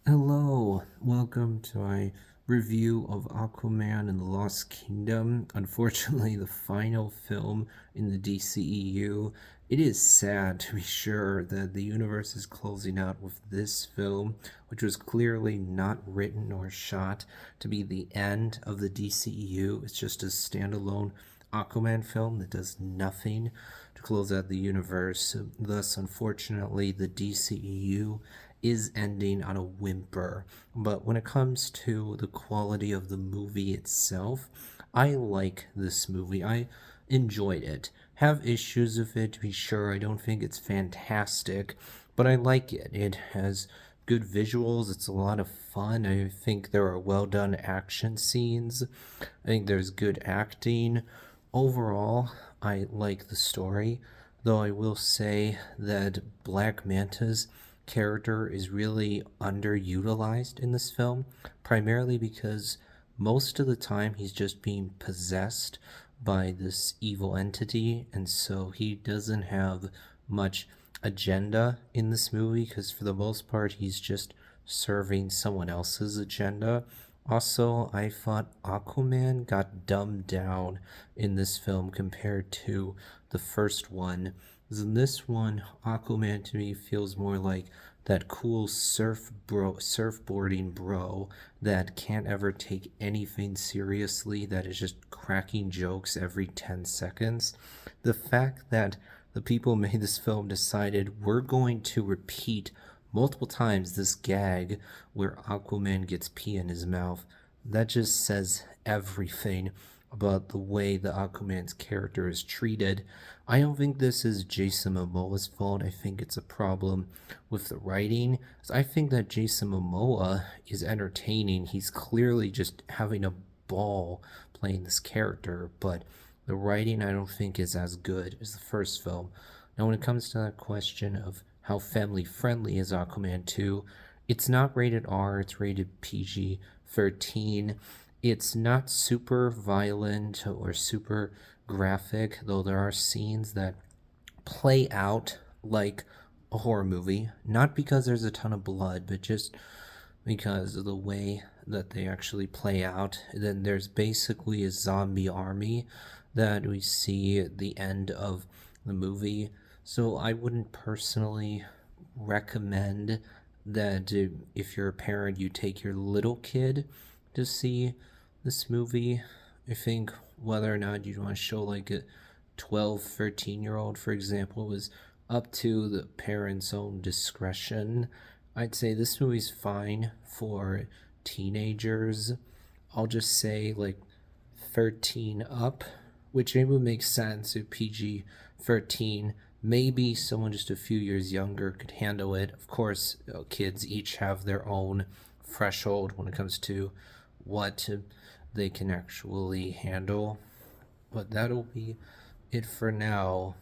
Hello, welcome to my review of Aquaman and the Lost Kingdom. Unfortunately, the final film in the DCEU. It is sad to be sure that the universe is closing out with this film, which was clearly not written or shot to be the end of the DCEU. It's just a standalone Aquaman film that does nothing to close out the universe. Thus, unfortunately, the DCEU is ending on a whimper. But when it comes to the quality of the movie itself, I like this movie. I enjoyed it. Have issues with it, to be sure. I don't think it's fantastic, but I like it. It has good visuals. It's a lot of fun. I think there are well done action scenes. I think there's good acting. Overall, I like the story, though I will say that Black Manta's character is really underutilized in this film, primarily because most of the time he's just being possessed by this evil entity, and so he doesn't have much agenda in this movie because for the most part he's just serving someone else's agenda. Also, I thought Aquaman got dumbed down in this film compared to the first one. 'Cause in this one, Aquaman to me feels more like that cool surfboarding bro that can't ever take anything seriously, that is just cracking jokes every 10 seconds. The fact that the people who made this film decided we're going to repeat multiple times this gag where Aquaman gets pee in his mouth, that just says everything about the way the Aquaman's character is treated. I don't think this is Jason Momoa's fault. I think it's a problem with the writing. I think that Jason Momoa is entertaining. He's clearly just having a ball playing this character, but the writing I don't think is as good as the first film. Now, when it comes to that question of how family friendly is Aquaman 2, it's not rated R, it's rated PG 13. It's not super violent or super graphic, though there are scenes that play out like a horror movie, not because there's a ton of blood, but just because of the way that they actually play out. Then there's basically a zombie army that we see at the end of the movie. So I wouldn't personally recommend that if you're a parent, you take your little kid to see this movie. I think whether or not you want to show like a 12, 13-year old, for example, is up to the parents' own discretion. I'd say this movie's fine for teenagers. I'll just say like 13 up, which maybe would make sense if PG 13. Maybe someone just a few years younger could handle it. Of course, kids each have their own threshold when it comes to what they can actually handle. But that'll be it for now.